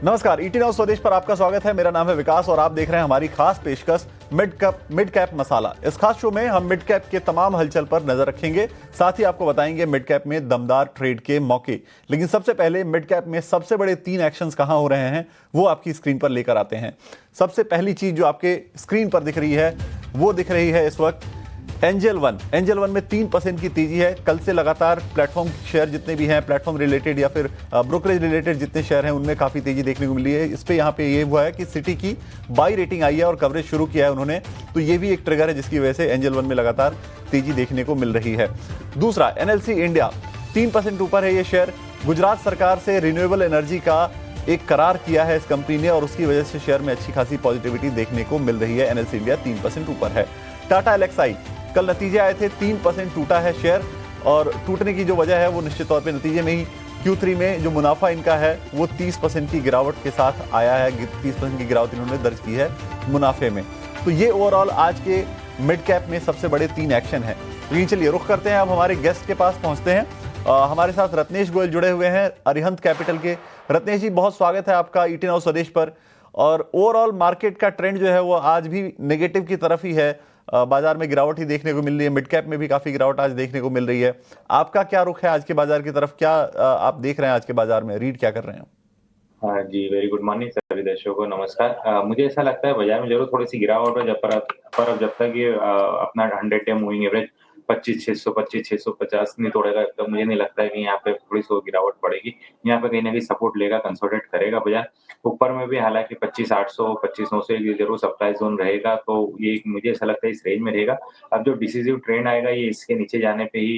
नमस्कार, ET now स्वदेश पर आपका स्वागत है। मेरा नाम है विकास और आप देख रहे हैं हमारी खास पेशकश मिड कैप मसाला। इस खास शो में हम मिड कैप के तमाम हलचल पर नजर रखेंगे, साथ ही आपको बताएंगे मिड कैप में दमदार ट्रेड के मौके। लेकिन सबसे पहले मिड कैप में सबसे बड़े 3 एक्शंस कहां हो रहे हैं वो आपकी स्क्रीन पर लेकर आते हैं। सबसे पहली चीज जो आपके स्क्रीन पर दिख रही है वो दिख रही है इस वक्त एंजल वन में 3% की तेजी है। कल से लगातार प्लेटफॉर्म शेयर जितने भी हैं, प्लेटफॉर्म रिलेटेड या फिर ब्रोकरेज रिलेटेड जितने शेयर हैं, उनमें काफी तेजी देखने को मिली है। इस पे यहाँ पे ये हुआ है कि सिटी की बाई रेटिंग आई है और कवरेज शुरू किया है उन्होंने, तो ये भी एक ट्रिगर है जिसकी वजह से एंजल वन में लगातार तेजी देखने को मिल रही है। दूसरा, एनएलसी इंडिया 3% ऊपर है ये शेयर। गुजरात सरकार से रिन्यूएबल एनर्जी का एक करार किया है इस कंपनी ने और उसकी वजह से शेयर में अच्छी खासी पॉजिटिविटी देखने को मिल रही है। एनएलसी इंडिया 3% ऊपर है। टाटा एलेक्साई, कल नतीजे आए थे, 3% टूटा है शेयर और टूटने की जो वजह है वो निश्चित तौर पे नतीजे में ही Q3 में जो मुनाफा इनका है वो 30% की गिरावट के साथ आया है। 30% की गिरावट इन्होंने दर्ज की है मुनाफे में। तो ये ओवरऑल आज के मिड कैप में सबसे बड़े 3 एक्शन है। लेकिन चलिए रुख करते हैं, अब हमारे गेस्ट के पास पहुंचते हैं। हमारे साथ रत्नेश गोयल जुड़े हुए हैं अरिहंत कैपिटल के। रत्नेश जी, बहुत स्वागत है आपका ईटी नाउ स्वदेश पर। और ओवरऑल मार्केट का ट्रेंड जो है वो आज भी नेगेटिव की तरफ ही है। बाजार में गिरावट ही देखने को मिल रही है, मिड कैप में भी काफी गिरावट आज देखने को मिल रही है। आपका क्या रुख है आज के बाजार की तरफ? क्या आप देख रहे हैं आज के बाजार में, रीड क्या कर रहे हैं? हाँ जी, वेरी गुड मॉर्निंग सभी दर्शकों को नमस्कार। मुझे ऐसा लगता है बाजार में जरूर थोड़ी सी गिरावट है, पर अब जब तक ये अपना 100 डे मूविंग एवरेज 25,650 नहीं तोड़ेगा तो मुझे नहीं लगता है कि यहाँ पे थोड़ी सी गिरावट पड़ेगी। यहाँ पे कहीं ना कहीं सपोर्ट लेगा, कंसोलिडेट करेगा बाजार। ऊपर में भी हालांकि 25,800 25,900 ये जरूर सप्लाई जोन रहेगा, तो ये मुझे ऐसा लगता है इस रेंज में रहेगा। अब जो डिसीजिव ट्रेंड आएगा ये इसके नीचे जाने पे ही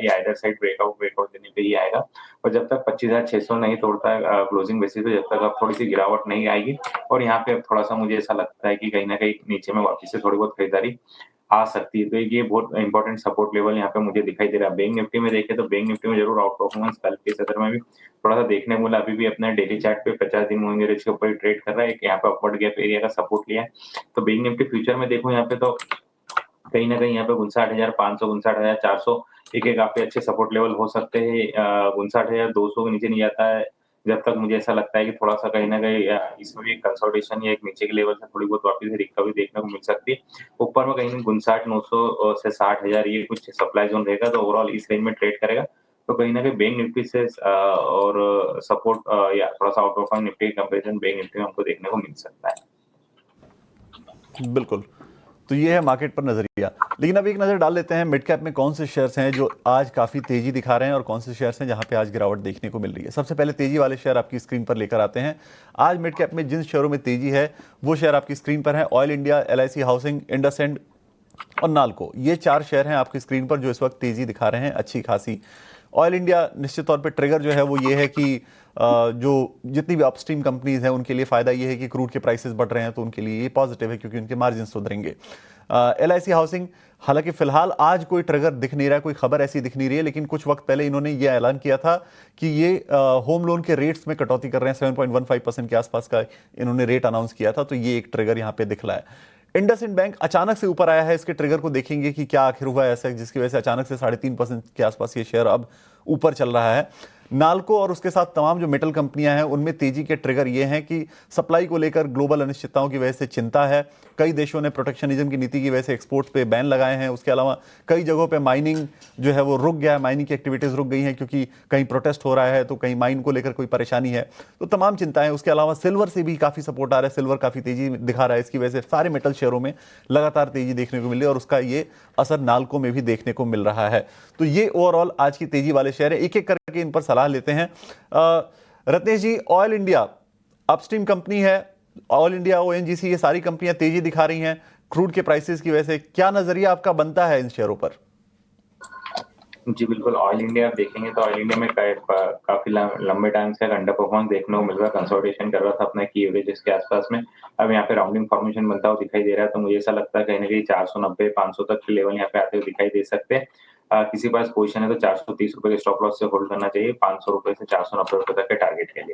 ये आइडर साइड ब्रेकआउट देने पे ही आएगा। और जब तक 25,600 नहीं तोड़ता है क्लोजिंग बेसिस पे, जब तक अब थोड़ी सी गिरावट नहीं आएगी और यहाँ पे अब थोड़ा सा मुझे ऐसा लगता है कि कहीं ना कहीं नीचे में वापस से थोड़ी बहुत खरीदारी आ सकती है। तो ये बहुत इंपॉर्टेंट सपोर्ट लेवल यहाँ पे मुझे दिखाई दे रहा है। बैंक निफ्टी में देखें तो बैंक निफ्टी में जरूर आउट परफॉर्मेंस कल के सत्र में भी थोड़ा सा देखने को मिला। अभी भी अपने डेली चार्ट पे 50 दिन मूविंग एवरेज के ऊपर ट्रेड कर रहा है। एक यहाँ पे अपवर्ड गैप एरिया का सपोर्ट लिया है। तो बैंक निफ्टी फ्यूचर में देखो यहाँ पे तो कहीं ना कहीं यहाँ पे 59,500 59,400 एक काफी अच्छे सपोर्ट लेवल हो सकते हैं। 59,200 के नीचे नहीं जाता है जब तक, मुझे ऐसा लगता है कि थोड़ा सा कहीं ना कहीं इसमें भी कंसोलिडेशन या एक नीचे के लेवल से थोड़ी बहुत वापस रिकवरी देखने को मिल सकती है। ऊपर में कहीं 59,900 से 60,000 ये कुछ सप्लाई जोन रहेगा, तो ओवरऑल इस रेंज में ट्रेड करेगा। तो कहीं ना कहीं बैंक निफ्टी से और सपोर्ट या थोड़ा सा out of Nifty comparison bank Nifty में हमको देखने को मिल सकता है। बिल्कुल, तो ये है मार्केट पर नजरिया। लेकिन अब एक नजर डाल लेते हैं मिड कैप में कौन से शेयर्स हैं जो आज काफी तेजी दिखा रहे हैं और कौन से शेयर्स हैं जहां पे आज गिरावट देखने को मिल रही है। सबसे पहले तेजी वाले शेयर आपकी स्क्रीन पर लेकर आते हैं। आज मिड कैप में जिन शेयरों में तेजी है वो शेयर आपकी स्क्रीन पर है। Oil India, LIC housing, IndusInd और नाल्को, ये 4 शेयर हैं आपकी स्क्रीन पर जो इस वक्त तेजी दिखा रहे हैं अच्छी खासी। ऑयल इंडिया निश्चित तौर पे ट्रिगर जो है वो ये है कि जो जितनी भी अपस्ट्रीम कंपनीज हैं उनके लिए फायदा ये है कि क्रूड के प्राइसेस बढ़ रहे हैं, तो उनके लिए ये पॉजिटिव है क्योंकि उनके मार्जिन सुधरेंगे। LIC हाउसिंग, हालांकि फिलहाल आज कोई ट्रिगर दिख नहीं रहा है, कोई खबर ऐसी दिख नहीं रही है, लेकिन कुछ वक्त पहले इन्होंने ये ऐलान किया था कि ये होम लोन के रेट्स में कटौती कर रहे हैं। 7.15% के आसपास का इन्होंने रेट अनाउंस किया था, तो ये एक ट्रिगर यहाँ पे दिख रहा है। इंडसइंड बैंक अचानक से ऊपर आया है, इसके ट्रिगर को देखेंगे कि क्या आखिर हुआ ऐसा जिसकी वजह से अचानक से 3.5% के आसपास ये शेयर अब ऊपर चल रहा है। नाल्को और उसके साथ तमाम जो मेटल कंपनियां हैं उनमें तेजी के ट्रिगर ये हैं कि सप्लाई को लेकर ग्लोबल अनिश्चितताओं की वजह से चिंता है। कई देशों ने प्रोटेक्शनिज्म की नीति की वजह से एक्सपोर्ट पे बैन लगाए हैं। उसके अलावा कई जगहों पे माइनिंग जो है वो रुक गया है, माइनिंग की एक्टिविटीज रुक गई हैं क्योंकि कहीं प्रोटेस्ट हो रहा है, तो कहीं माइन को लेकर कोई परेशानी है, तो तमाम चिंताएं। उसके अलावा सिल्वर से भी काफी सपोर्ट आ रहा है, सिल्वर काफी तेजी दिखा रहा है, इसकी वजह से सारे मेटल शेयरों में लगातार तेजी देखने को मिल रही है और उसका ये असर नाल्को में भी देखने को मिल रहा है। तो ये ओवरऑल आज की तेजी वाले शेयर है। एक एक करके इन पर सलाह लेते हैं। रत्नेश जी, ऑयल इंडिया अपस्ट्रीम कंपनी है, ऑयल इंडिया, ONGC, ये सारी कंपनियां तेजी दिखा रही हैं क्रूड के प्राइसेस की वजह से। क्या नजरिया आपका बनता है इन शेयरों पर? जी बिल्कुल, ऑयल इंडिया आप देखेंगे तो ऑयल इंडिया में काफी लंबे टाइम से अंडर परफॉर्मेंस देखने को मिल रहा है। कंसोलिडेशन कर रहा था अपना की एवरेजेस के आसपास में, अब यहाँ पे राउंडिंग फॉर्मेशन बनता हुआ दिखाई दे रहा है। तो मुझे ऐसा लगता है कहीं ना कहीं 490 500 तक के लेवल यहाँ पे आते हुए दिखाई दे सकते हैं। किसी पास पोजीशन है तो 430 रुपए के स्टॉप लॉस से होल्ड करना चाहिए, 500 रुपए से 490 रुपए तक के टारगेट के लिए।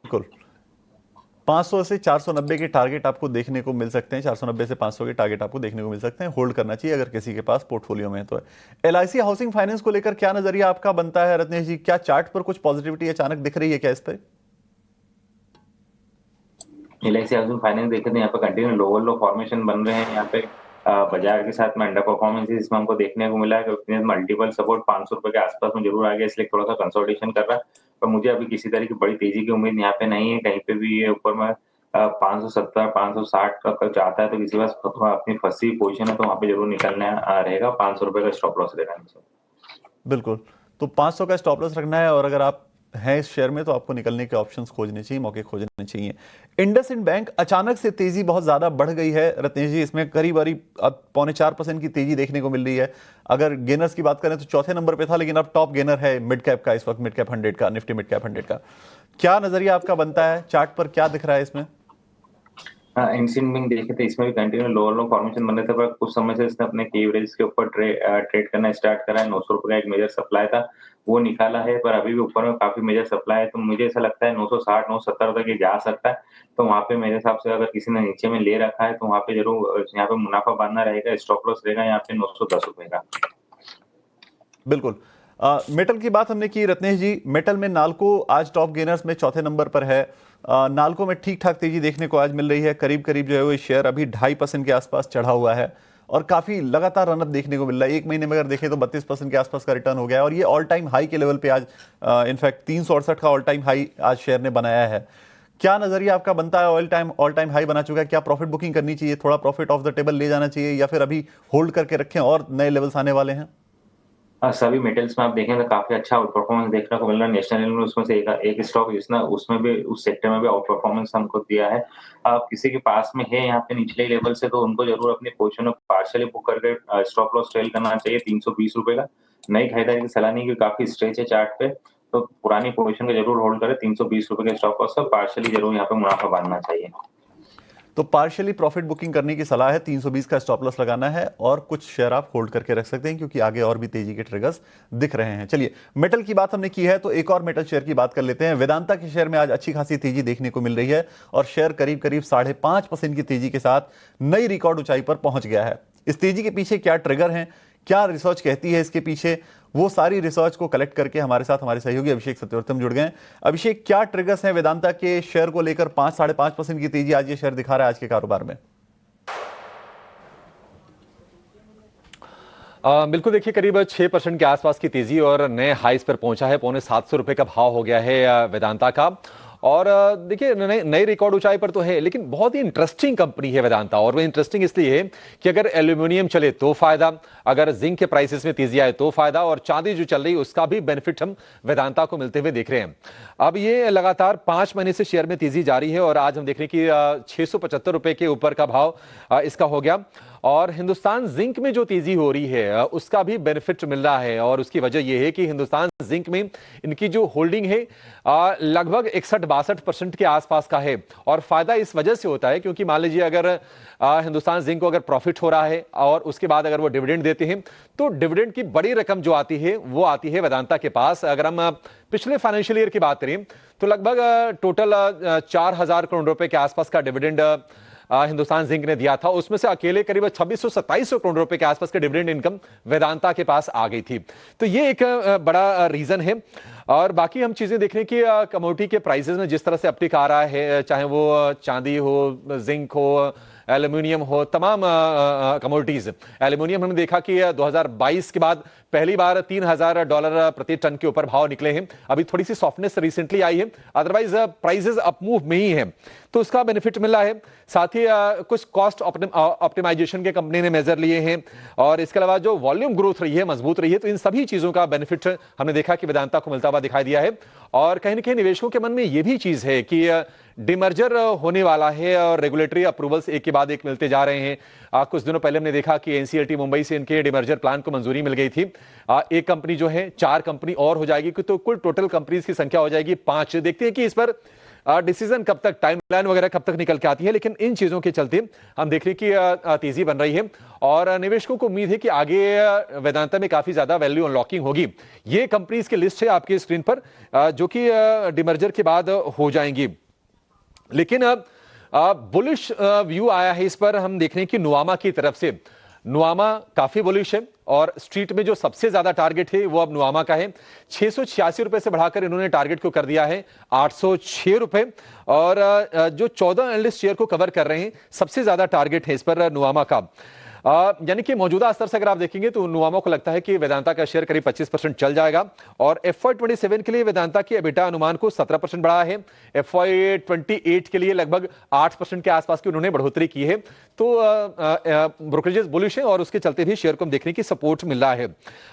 बिल्कुल, 500 से 490 के टारगेट आपको देखने को मिल सकते हैं। 490 से 500 के टारगेट आपको देखने को मिल सकते हैं, होल्ड करना चाहिए अगर किसी के पास पोर्टफोलियो में है तो। LIC हाउसिंग फाइनेंस को लेकर क्या नजरिया आपका बनता है रत्नेश जी? क्या चार्ट पर कुछ पॉजिटिविटी अचानक दिख रही है क्या इस पे? LIC हाउसिंग फाइनेंस देखें तो यहाँ पे कंटिन्यू लोअर लो फॉर्मेशन बन रहे हैं। यहाँ पे बाजार के साथ में अंडर परफॉर्मेंस इसमें हमको देखने को मिला है कि मल्टीपल सपोर्ट 500 रुपए के आसपास में जरूर आ गया, इसलिए थोड़ा सा कंसोलिडेशन कर रहा है। पर मुझे अभी किसी तरह की बड़ी तेजी की उम्मीद यहाँ पे नहीं है। कहीं पे भी ये ऊपर में 570 560 का कल जाता है तो किसी पास अपनी फंसी पोजीशन है तो वहां पे जरूर निकलना रहेगा। 500 रुपए का स्टॉप लॉस लेना नीचे। बिल्कुल, तो 500 का स्टॉप लॉस रखना है और अगर आप हैं इस शेयर में तो आपको निकलने के ऑप्शंस खोजने चाहिए, मौके खोजने चाहिए। इंडसइंड बैंक अचानक से तेजी बहुत ज्यादा बढ़ गई है रत्नेश जी, इसमें करीब अब 3.25% की तेजी देखने को मिल रही है। अगर गेनर्स की बात करें तो चौथे नंबर पे था, लेकिन अब टॉप गेनर है मिड कैप का, इस वक्त मिड कैप 100 का, निफ्टी मिड कैप 100 का। क्या नजरिया आपका बनता है, चार्ट पर क्या दिख रहा है इसमें? इंडसइंड बैंक देखे तो इसमें भी कंटिन्यू लोअर लो फॉर्मेशन बन रहे थे, पर कुछ समय से इसने अपने की एवरेज के ऊपर ट्रेड करना स्टार्ट करा है। 900 रुपए का एक मेजर सप्लाई था, वो निकाला है, पर अभी भी ऊपर में काफी मेजर सप्लाई है। तो मुझे ऐसा लगता है 960 970 तक ये जा सकता है। तो वहां पे मेरे हिसाब से अगर किसी ने नीचे में ले रखा है तो वहां पे जरूर यहाँ पे मुनाफा बांधना रहेगा। स्टॉप लॉस रहेगा यहाँ पे 910 रुपए का। बिल्कुल। मेटल की बात हमने की रत्नेश जी, मेटल में नाल्को आज टॉप गेनर्स में चौथे नंबर पर है। नाल्को में ठीक ठाक तेजी देखने को आज मिल रही है, करीब करीब जो है वो शेयर अभी 2.5% के आसपास चढ़ा हुआ है और काफी लगातार रनअप देखने को मिल रहा है। एक महीने में अगर देखें तो 32% के आसपास का रिटर्न हो गया है और ये ऑल टाइम हाई के लेवल पे आज इनफैक्ट 368 का ऑल टाइम हाई आज शेयर ने बनाया है। क्या नजरिया आपका बनता है? ऑल टाइम हाई बना चुका है, क्या प्रॉफिट बुकिंग करनी चाहिए, थोड़ा प्रॉफिट ऑफ द टेबल ले जाना चाहिए, या फिर अभी होल्ड करके रखें और नए लेवल्स आने वाले हैं? सभी मेटल्स में आप देखें तो काफी अच्छा आउट परफॉर्मेंस देखने को मिल रहा है। नेशनल में उसमें से एक स्टॉक जिसने उसमें भी उस सेक्टर में भी आउट परफॉर्मेंस हमको दिया है। आप किसी के पास में है यहाँ पे निचले लेवल से तो उनको जरूर अपने पोजीशन में पार्शियली बुक करके स्टॉप लॉस ट्रेल करना चाहिए 320 रुपए का। नई खरीदारी की सलाह नहीं, क्योंकि काफी स्ट्रेच है चार्ट पे, तो पुरानी पोजीशन को जरूर होल्ड करें। 320 रुपए के स्टॉप लॉस पार्शियली जरूर यहाँ पे मुनाफा बांधना चाहिए। तो पार्शियली प्रॉफिट बुकिंग करने की सलाह है, 320 का स्टॉप लॉस लगाना है और कुछ शेयर आप होल्ड करके रख सकते हैं क्योंकि आगे और भी तेजी के ट्रिगर्स दिख रहे हैं। चलिए, मेटल की बात हमने की है तो एक और मेटल शेयर की बात कर लेते हैं। वेदांता के शेयर में आज अच्छी खासी तेजी देखने को मिल रही है और शेयर करीब करीब 5.5% की तेजी के साथ नई रिकॉर्ड ऊंचाई पर पहुंच गया है। इस तेजी के पीछे क्या ट्रिगर हैं, क्या रिसर्च कहती है इसके पीछे, वो सारी रिसर्च को कलेक्ट करके हमारे साथ हमारे सहयोगी अभिषेक सत्यवर्तन जुड़ गए। अभिषेक, क्या ट्रिगर्स हैं वेदांता के शेयर को लेकर? 5-5.5% की तेजी आज ये शेयर दिखा रहा है आज के कारोबार में। बिल्कुल, देखिए करीब 6% के आसपास की तेजी और नए हाइस पर पहुंचा है। 750 रुपए का भाव हो गया है वेदांता का। और देखिए नई रिकॉर्ड ऊंचाई पर तो है, लेकिन बहुत ही इंटरेस्टिंग कंपनी है वेदांता। और वो इंटरेस्टिंग इसलिए है कि अगर एल्यूमिनियम चले तो फायदा, अगर जिंक के प्राइसेस में तेजी आए तो फायदा, और चांदी जो चल रही उसका भी बेनिफिट हम वेदांता को मिलते हुए देख रहे हैं। अब ये लगातार 5 महीने से शेयर में तेजी जारी है और आज हम देख रहे हैं कि 675 रुपए के ऊपर का भाव इसका हो गया। और हिंदुस्तान जिंक में जो तेजी हो रही है उसका भी बेनिफिट मिल रहा है और उसकी वजह यह है कि हिंदुस्तान जिंक में इनकी जो होल्डिंग है लगभग 61-62% के आसपास का है। और फायदा इस वजह से होता है क्योंकि मान लीजिए अगर हिंदुस्तान जिंक को अगर प्रॉफिट हो रहा है और उसके बाद अगर वो डिविडेंड देते हैं तो डिविडेंड की बड़ी रकम जो आती है वो आती है वेदांता के पास। अगर हम पिछले फाइनेंशियल ईयर की बात करें तो लगभग टोटल 4,000 करोड़ रुपए के आसपास का डिविडेंड हिंदुस्तान जिंक ने दिया था। उसमें से अकेले करीब 2600-2700 करोड़ रुपए के आसपास के डिविडेंड इनकम वेदांता के पास आ गई थी। तो ये एक बड़ा रीजन है। और बाकी हम चीजें देख रहे हैं कि कमोडिटी के प्राइसेस में जिस तरह से अपटिक आ रहा है, चाहे वो चांदी हो, जिंक हो, एल्यूमिनियम हो, तमाम कमोडिटीज। एल्यूमिनियम हमने देखा कि 2022 के बाद पहली बार $3,000 प्रति टन के ऊपर भाव निकले हैं। अभी थोड़ी सी सॉफ्टनेस रिसेंटली आई है, अदरवाइज प्राइसेस अप मूव में ही है, तो उसका बेनिफिट मिल रहा है। साथ ही कुछ कॉस्ट ऑप्टिमाइजेशन के कंपनी ने मेजर लिए हैं और इसके अलावा जो वॉल्यूम ग्रोथ रही है, मजबूत रही है, तो इन सभी चीजों का बेनिफिट हमने देखा कि वेदांता को मिलता हुआ दिखाई दिया है। और कहीं ना कहीं निवेशकों के मन में यह भी चीज है कि डिमर्जर होने वाला है और रेगुलेटरी अप्रूवल्स एक के बाद एक मिलते जा रहे हैं। कुछ दिनों पहले हमने देखा कि एनसीएलटी मुंबई से इनके डिमर्जर प्लान को मंजूरी मिल गई थी। एक कंपनी जो है 4 कंपनी और हो जाएगी, तो कुल टोटल कंपनीज की संख्या हो जाएगी 5। देखते हैं कि इस पर डिसीजन कब तक, टाइमलाइन वगैरह कब तक निकल के आती है, लेकिन इन चीजों के चलते हम देख रहे हैं कि तेजी बन रही है और निवेशकों को उम्मीद है कि आगे वेदांता में काफी ज्यादा वैल्यू अनलॉकिंग होगी। ये कंपनीज की लिस्ट है आपकी स्क्रीन पर जो कि डिमर्जर के बाद हो जाएंगी। लेकिन अब बुलिश व्यू आया है इस पर। हम देख रहे हैं कि नुआमा की तरफ से, नुआमा काफी बुलिश है, और स्ट्रीट में जो सबसे ज्यादा टारगेट है वो अब नुआमा का है। 686 रुपए से बढ़ाकर इन्होंने टारगेट को कर दिया है 806 रुपए। और जो 14 एनालिस्ट शेयर को कवर कर रहे हैं, सबसे ज्यादा टारगेट है इस पर नुआमा का। यानी कि मौजूदा स्तर से अगर आप देखेंगे तो नुआमा को लगता है कि वेदांता का शेयर करीब 25% चल जाएगा। और FY27 के लिए वेदांता की एबिटा अनुमान को 17% बढ़ा है। FY28 के लिए लगभग 8% के आसपास की उन्होंने बढ़ोतरी की है। तो ब्रोकरेजेस बुलिश है और उसके चलते भी शेयर को हम देखने की सपोर्ट मिल रहा है।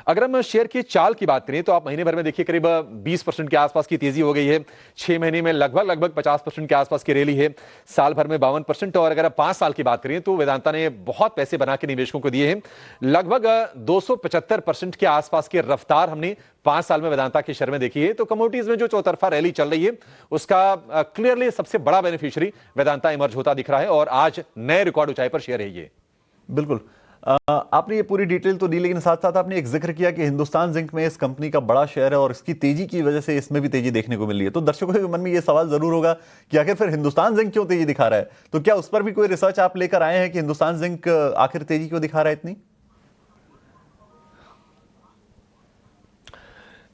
अगर हम शेयर की चाल की बात करें तो आप महीने भर में देखिए करीब 20% के आसपास की तेजी हो गई है। 6 महीने में लगभग 50% के आसपास की रैली है। साल भर में 52%। और अगर आप 5 साल की बात करें तो वेदांता ने बहुत पैसे बना के निवेशकों को दिए हैं। लगभग 275% के आसपास की रफ्तार हमने 5 साल में वेदांता के शेयर में देखी है। तो कमोडिटीज में जो चौतरफा रैली चल रही है उसका क्लियरली सबसे बड़ा बेनिफिशियरी वेदांता इमर्ज होता दिख रहा है और आज नए रिकॉर्ड ऊंचाई पर शेयर है ये। बिल्कुल। आपने ये पूरी डिटेल तो दी, लेकिन साथ साथ आपने एक जिक्र किया कि हिंदुस्तान जिंक में इस कंपनी का बड़ा शेयर है और इसकी तेजी की वजह से इसमें भी तेजी देखने को मिल रही है। तो दर्शकों के मन में ये सवाल जरूर होगा कि आखिर फिर हिंदुस्तान जिंक क्यों तेजी दिखा रहा है? तो क्या उस पर भी कोई रिसर्च आप लेकर आए हैं कि हिंदुस्तान जिंक आखिर तेजी क्यों दिखा रहा है इतनी?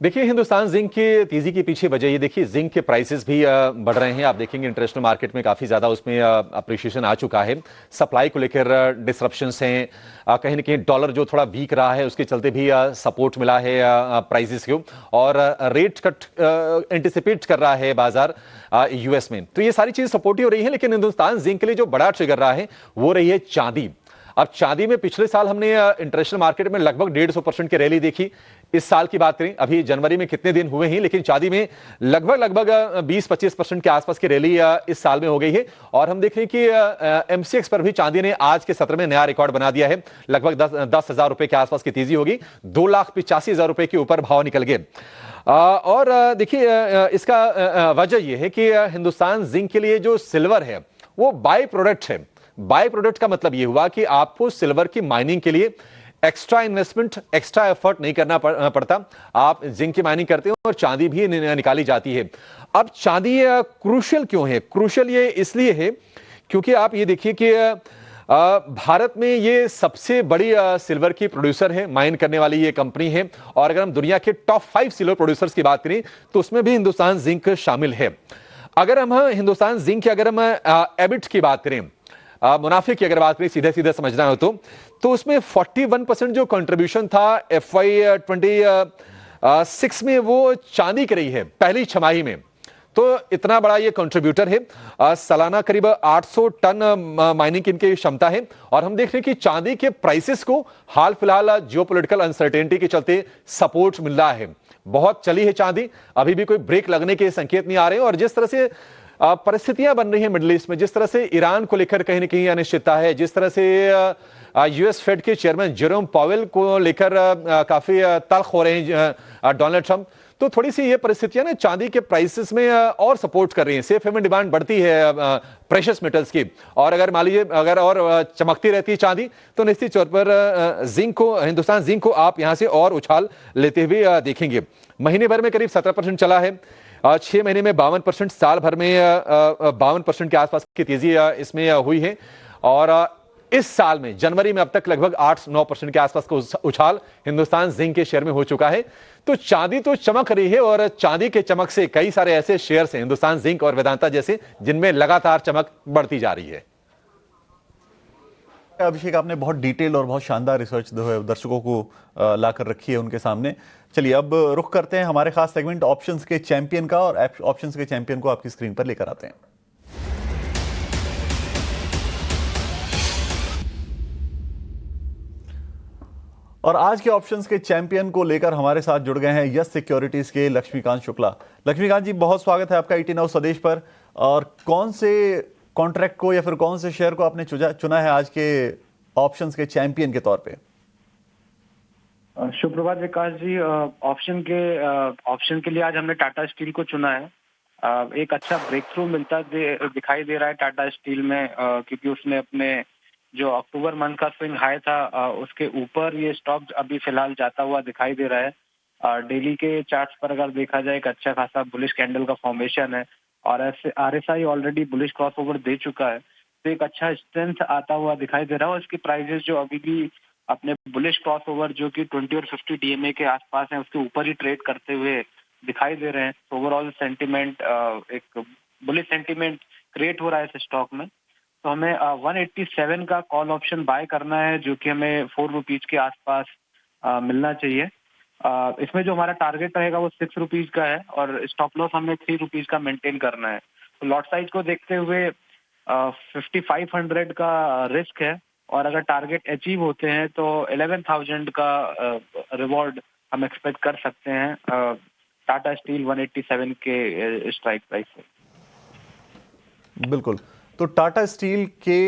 देखिए, हिंदुस्तान जिंक की तेजी के पीछे वजह ये देखिए, जिंक के प्राइसेस भी बढ़ रहे हैं। आप देखेंगे इंटरनेशनल मार्केट में काफी ज्यादा उसमें अप्रिशिएशन आ चुका है। सप्लाई को लेकर डिसरप्शंस हैं। कहीं ना कहीं डॉलर जो थोड़ा वीक रहा है उसके चलते भी सपोर्ट मिला है प्राइसेस को। और रेट कट एंटिसिपेट कर रहा है बाजार यूएस में। तो ये सारी चीज सपोर्टिव हो रही है। लेकिन हिंदुस्तान जिंक के लिए जो बड़ा ट्रिगर रहा है वो रही है चांदी। अब चांदी में पिछले साल हमने इंटरनेशनल मार्केट में लगभग 150% की रैली देखी। इस साल की बात करें, अभी जनवरी में कितने दिन हुए हैं, लेकिन चांदी में लगभग 20-25% के आसपास की रैली इस साल में हो गई है। और हम देख रहे हैं कि MCX पर भी चांदी ने आज के सत्र में नया रिकॉर्ड बना दिया है। लगभग 10,000 रुपए के आसपास की तेजी होगी। 2,85,000 रुपए के ऊपर भाव निकल गए। और देखिए, इसका वजह यह है कि हिंदुस्तान जिंक के लिए जो सिल्वर है वो बाय प्रोडक्ट है। बाय प्रोडक्ट का मतलब यह हुआ कि आपको सिल्वर की माइनिंग के लिए एक्स्ट्रा इन्वेस्टमेंट, एक्स्ट्रा एफर्ट नहीं करना पड़ता। आप जिंक की माइनिंग करते हो और चांदी भी निकाली जाती है। अब चांदी क्रूशियल क्यों है? क्रूशियल ये इसलिए है क्योंकि आप ये देखिए कि भारत में ये सबसे बड़ी सिल्वर की प्रोड्यूसर है, माइन करने वाली ये कंपनी है। और अगर हम दुनिया के टॉप 5 सिल्वर प्रोड्यूसर्स की बात करें तो उसमें भी हिंदुस्तान जिंक शामिल है। अगर हम हिंदुस्तान जिंक की अगर हम एबिट की बात करें, मुनाफे की अगर बात करें, सीधे सीधे समझना हो तो उसमें 41% जो कंट्रीब्यूशन था FY26 में वो चांदी की रही है पहली छमाही में। तो इतना बड़ा ये कंट्रीब्यूटर है। सालाना करीब 800 टन माइनिंग की इनकी क्षमता है। और हम देख रहे हैं कि चांदी के प्राइसेस को हाल फिलहाल जियोपॉलिटिकल अनसर्टेनिटी के चलते सपोर्ट मिल रहा है। बहुत चली है चांदी, अभी भी कोई ब्रेक लगने के संकेत नहीं आ रहे हैं। और जिस तरह से परिस्थितियां बन रही हैं मिडिल ईस्ट में, जिस तरह से ईरान को लेकर कहीं ना कहीं अनिश्चितता है, जिस तरह से यूएस फेड के चेयरमैन जेरोम पावेल को लेकर काफी तल्ख हो रहे हैं डोनाल्ड ट्रंप, तो थोड़ी सी ये परिस्थितियां ना चांदी के प्राइसेस में और सपोर्ट कर रही हैं। सेफ हेवन डिमांड बढ़ती है प्रेशियस मेटल्स की। और अगर मान लीजिए अगर और चमकती रहती है चांदी तो निश्चित तौर पर जिंक को, हिंदुस्तान जिंक को आप यहां से और उछाल लेते हुए देखेंगे। महीने भर में करीब 17% चला है। 6 महीने में 52%, साल भर में 52% के आसपास की तेजी इसमें हुई है। और इस साल में जनवरी में अब तक लगभग 8-9% के आसपास का उछाल हिंदुस्तान जिंक के शेयर में हो चुका है। तो चांदी तो चमक रही है और चांदी के चमक से कई सारे ऐसे शेयर्स हैं, हिंदुस्तान जिंक और वेदांता जैसे, जिनमें लगातार चमक बढ़ती जा रही है। अभिषेक, आपने बहुत डिटेल और बहुत शानदार रिसर्च दर्शकों को लाकर रखी है उनके सामने। चलिए अब रुख करते हैं हमारे खास सेगमेंट ऑप्शंस के चैंपियन का, और ऑप्शंस के चैंपियन को आपकी स्क्रीन पर लेकर आते हैं। और आज के ऑप्शंस के चैंपियन को लेकर हमारे साथ जुड़ गए हैं यस सिक्योरिटीज के लक्ष्मीकांत शुक्ला। लक्ष्मीकांत जी, बहुत स्वागत है आपका 18 नाउ स्वदेश पर। और कौन से कॉन्ट्रैक्ट को या फिर कौन से शेयर को आपने चुना है आज के ऑप्शंस के चैंपियन के तौर पे? शुभ प्रभात विकास जी। ऑप्शन के लिए आज हमने टाटा स्टील को चुना है। एक अच्छा ब्रेक थ्रू दिखाई दे रहा है टाटा स्टील में, क्योंकि उसने अपने जो अक्टूबर मंथ का स्विंग हाई था उसके ऊपर ये स्टॉक अभी फिलहाल जाता हुआ दिखाई दे रहा है। डेली के चार्ट्स पर अगर देखा जाए, एक अच्छा खासा बुलिश कैंडल का फॉर्मेशन है और RSI ऑलरेडी बुलिश क्रॉसओवर दे चुका है। तो एक अच्छा स्ट्रेंथ आता हुआ दिखाई दे रहा है। और इसकी प्राइजेस जो अभी भी अपने बुलिश क्रॉसओवर जो कि 20 और 50 DMA के आसपास है उसके ऊपर ही ट्रेड करते हुए दिखाई दे रहे हैं। ओवरऑल सेंटीमेंट एक बुलिश सेंटीमेंट क्रिएट हो रहा है इस स्टॉक में। तो हमें 187 का कॉल ऑप्शन बाय करना है जो कि हमें 4 रुपीज के आसपास मिलना चाहिए। इसमें जो हमारा टारगेट रहेगा वो 6 रुपीज का है और स्टॉप लॉस हमें 3 रुपीज का मेंटेन करना है। तो लॉट साइज को देखते हुए 5500 का रिस्क है और अगर टारगेट अचीव होते हैं तो 11,000 का रिवॉर्ड हम एक्सपेक्ट कर सकते हैं टाटा स्टील 187 के स्ट्राइक प्राइस से। बिल्कुल, तो टाटा स्टील के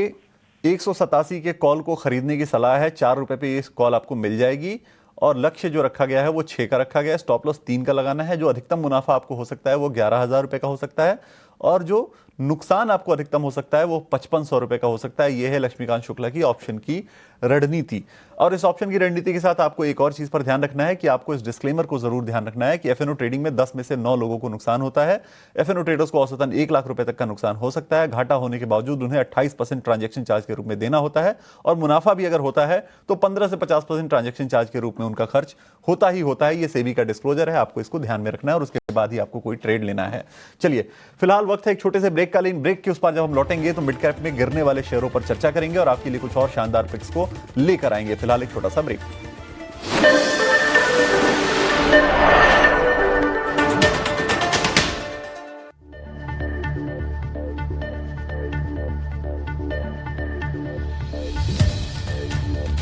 187 के कॉल को खरीदने की सलाह है। 4 रुपए पे ये कॉल आपको मिल जाएगी और लक्ष्य जो रखा गया है वो 6 का रखा गया है। स्टॉप लॉस 3 का लगाना है। जो अधिकतम मुनाफा आपको हो सकता है वो 11,000 रुपए का हो सकता है और जो नुकसान आपको अधिकतम हो सकता है वो 5500 रुपए का हो सकता है। यह है लक्ष्मीकांत शुक्ला की ऑप्शन की रणनीति। और इस ऑप्शन की रणनीति के साथ आपको एक और चीज पर ध्यान रखना है कि आपको इस डिस्क्लेमर को जरूर ध्यान रखना है कि एफएनओ ट्रेडिंग में 10 में से 9 लोगों को नुकसान होता है। एफएनओ ट्रेडर्स को औसतन 1 लाख रुपए तक का नुकसान हो सकता है। घाटा होने के बावजूद उन्हें 28% ट्रांजैक्शन चार्ज के रूप में देना होता है और मुनाफा भी अगर होता है तो 15 से 50% ट्रांजैक्शन चार्ज के रूप में उनका खर्च होता ही होता है। ये सेबी का डिस्क्लोजर है, आपको इसको ध्यान में रखना है और उसके बाद ही आपको कोई ट्रेड लेना है। चलिए फिलहाल वक्त है एक छोटे से ब्रेक का, लेकिन ब्रेक के उस पार जब हम लौटेंगे तो मिड कैप में गिरने वाले शेयरों पर चर्चा करेंगे और आपके लिए कुछ और शानदार पिक्स को लेकर आएंगे। फिलहाल एक छोटा सा ब्रेक।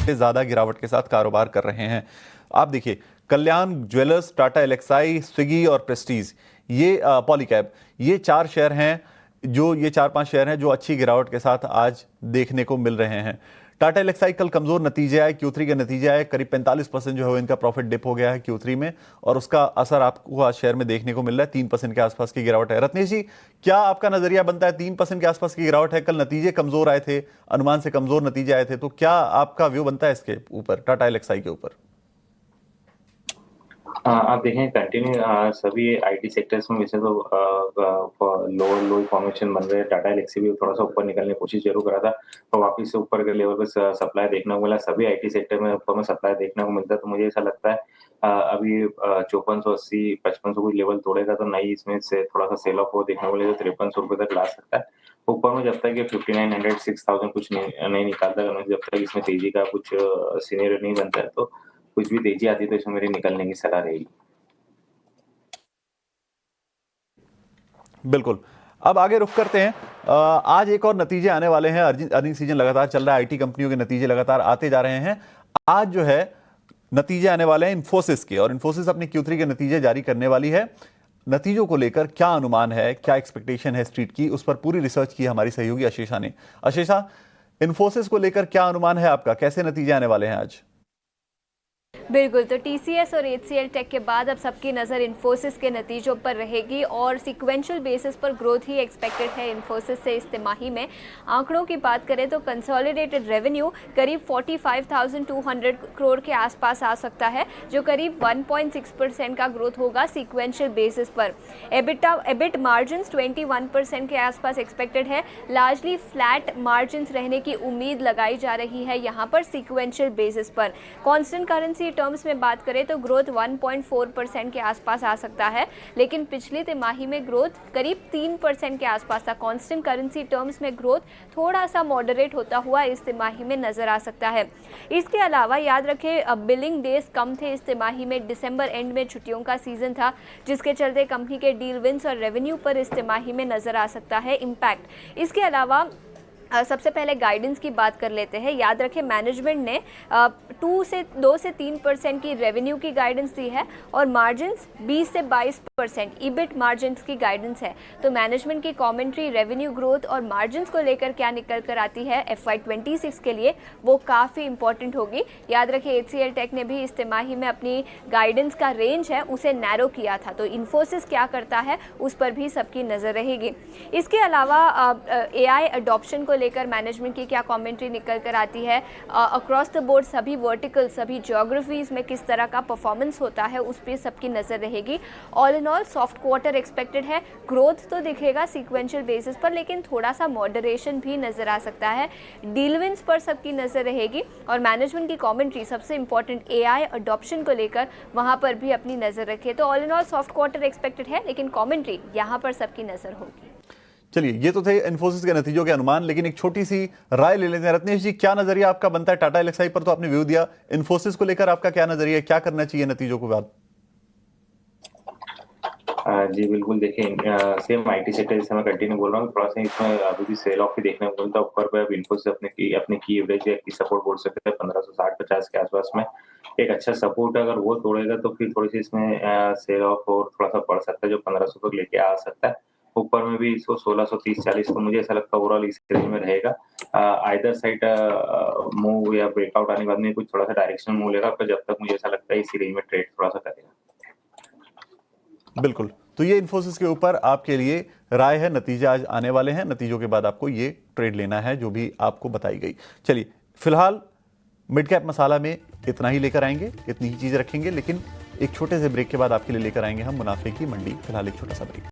ज्यादा गिरावट के साथ कारोबार कर रहे हैं। आप देखिए कल्याण ज्वेलर्स, टाटा एलेक्साई, स्विगी और प्रेस्टीज, ये पॉलीकैब, ये 4 शेयर हैं जो ये 4-5 शेयर हैं जो अच्छी गिरावट के साथ आज देखने को मिल रहे हैं। टाटा एलेक्साई कल कमजोर नतीजे आए, Q3 के नतीजे आए, करीब 45% जो है इनका प्रॉफिट डिप हो गया है Q3 में और उसका असर आपको आज शेयर में देखने को मिल रहा है। 3% के आसपास की गिरावट है। रत्नेश जी, क्या आपका नजरिया बनता है? 3% के आसपास की गिरावट है, कल नतीजे कमजोर आए थे, अनुमान से कमजोर नतीजे आए थे, तो क्या आपका व्यू बनता है इसके ऊपर, टाटा एलेक्साई के ऊपर? आप देखें कंटिन्यू सभी आईटी सेक्टर्स में वैसे तो लो फॉर्मेशन बन रहे हैं। टाटा एलेक्सी भी थोड़ा सा ऊपर निकलने की कोशिश जरूर करा था तो वापिस से ऊपर के लेवल पर सप्लाई देखने को मिला। सभी आईटी सेक्टर में ऊपर में सप्लाई देखने को मिलता है तो मुझे ऐसा लगता है अभी 5480 5500 कुछ लेवल तोड़ेगा तो नई इसमें से थोड़ा सा सेल ऑफ हो देखने को मिलेगा, 5300 रुपए तक ला सकता है ऊपर में। जब तक ये 5900 6000 कुछ नहीं निकालता, जब तक इसमें तेजी का कुछ सीनियर नहीं बनता है तो कुछ भी तेजी आती है तो इसमें मेरी निकलने की सलाह रहेगी। बिल्कुल, अब आगे रुख करते हैं। आज एक और नतीजे आने वाले हैं। अर्निंग सीजन लगातार चल रहा है, आईटी कंपनियों के नतीजे लगातार आते जा रहे हैं। आज जो है नतीजे आने वाले हैं इन्फोसिस के और इन्फोसिस अपने Q3 के नतीजे जारी करने वाली है। नतीजों को लेकर क्या अनुमान है, क्या एक्सपेक्टेशन है स्ट्रीट की, उस पर पूरी रिसर्च की हमारी सहयोगी अशेषा ने। अशेषा, इन्फोसिस को लेकर क्या अनुमान है आपका, कैसे नतीजे आने वाले हैं आज? बिल्कुल, तो TCS और HCL टेक के बाद अब सबकी नज़र इन्फोसिस के नतीजों पर रहेगी और सीक्वेंशियल बेसिस पर ग्रोथ ही एक्सपेक्टेड है इन्फोसिस से इस तिमाही में। आंकड़ों की बात करें तो कंसोलिडेटेड रेवेन्यू करीब 45,200 करोड़ के आसपास आ सकता है जो करीब 1.6% का ग्रोथ होगा सीक्वेंशियल बेसिस पर। एबिट मार्जिन्स 21% के आसपास एक्सपेक्टेड है। लार्जली फ्लैट मार्जिन्स रहने की उम्मीद लगाई जा रही है यहाँ पर सीक्वेंशियल बेसिस पर। कॉन्स्टेंट करेंसी टर्म्स में बात करें तो ग्रोथ 1.4% के आसपास आ सकता है, लेकिन पिछली तिमाही में ग्रोथ करीब 3% के आसपास था। कांस्टेंट करेंसी टर्म्स में ग्रोथ थोड़ा सा मॉडरेट होता हुआ इस तिमाही में नजर आ सकता है। इसके अलावा याद रखें बिलिंग डेज कम थे इस तिमाही में, दिसंबर एंड में छुट्टियों का सीजन था जिसके चलते कंपनी के डील विंस और रेवेन्यू पर इस तिमाही में नजर आ सकता है इम्पैक्ट। इसके अलावा सबसे पहले गाइडेंस की बात कर लेते हैं। याद रखें मैनेजमेंट ने 2 से 3% की रेवेन्यू की गाइडेंस दी है और मार्जिन्स 20 से 22% ईबिट मार्जिन्स की गाइडेंस है। तो मैनेजमेंट की कमेंट्री रेवेन्यू ग्रोथ और मार्जिन्स को लेकर क्या निकल कर आती है FY26 के लिए वो काफ़ी इंपॉर्टेंट होगी। याद रखें HCL टेक ने भी इस तिमाही में अपनी गाइडेंस का रेंज है उसे नैरो किया था, तो इन्फोसिस क्या करता है उस पर भी सबकी नज़र रहेगी। इसके अलावा AI अडॉप्शन को लेकर मैनेजमेंट की क्या कमेंट्री निकल कर आती है, अक्रॉस द बोर्ड सभी वर्टिकल सभी ज्योग्राफीज में किस तरह का परफॉर्मेंस होता है, उस पर सबकी नज़र रहेगी। All in all soft quarter expected है, ग्रोथ तो दिखेगा सीक्वेंशियल बेसिस पर, लेकिन थोड़ा सा मॉडरेशन भी नज़र आ सकता है। डील विंस पर सबकी नज़र रहेगी और मैनेजमेंट की कमेंट्री सबसे इंपॉर्टेंट एआई अडॉप्शन को लेकर वहाँ पर भी अपनी नज़र रखे। तो all in all soft quarter expected है, लेकिन कमेंट्री यहाँ पर सबकी नज़र होगी। चलिए, ये तो थे इन्फोसिस के नतीजों के अनुमान, लेकिन एक छोटी सी राय ले लेते हैं। रत्नेश जी, क्या नजरिया आपका बनता है? टाटा एलएक्सआई पर तो आपने व्यू दिया, इन्फोसिस को लेकर आपका क्या नजरिया है, क्या करना चाहिए नतीजों के बाद? जी बिल्कुल, देखिए सेम आईटी सेक्टर जैसे मैं कंटिन्यू बोल रहा हूँ, थोड़ा सा इसमें अभी भी सेल ऑफ ही देखने को मिलता है। ऊपर पे अब इन्फोसिस अपने की एवरेज या की सपोर्ट बोल सकते हैं 1560-50 के आसपास में एक अच्छा सपोर्ट, अगर वो तोड़ेगा तो फिर थोड़ी सी इसमें सेल ऑफ और थोड़ा सा बढ़ सकता है, जो 1500 तक लेके आ सकता है। ऊपर में भी इसको 1630-40, तो मुझे ऐसा लगता है ओवरऑल इस रेंज में रहेगा। आइदर साइड मूव या ब्रेकआउट आने के बाद में कुछ थोड़ा सा डायरेक्शन मूव लेगा, पर जब तक मुझे ऐसा लगता है इसी रेंज में ट्रेड थोड़ा सा करेगा। बिल्कुल, तो ये इन्फोसिस के ऊपर आपके लिए राय है। नतीजे आज आने वाले हैं, नतीजों के बाद आपको ये ट्रेड लेना है जो भी आपको बताई गई। चलिए, फिलहाल मिड कैप मसाला में इतना ही लेकर आएंगे, इतनी ही चीजें रखेंगे, लेकिन एक छोटे से ब्रेक के बाद आपके लिए लेकर आएंगे हम मुनाफे की मंडी। फिलहाल एक छोटा सा ब्रेक।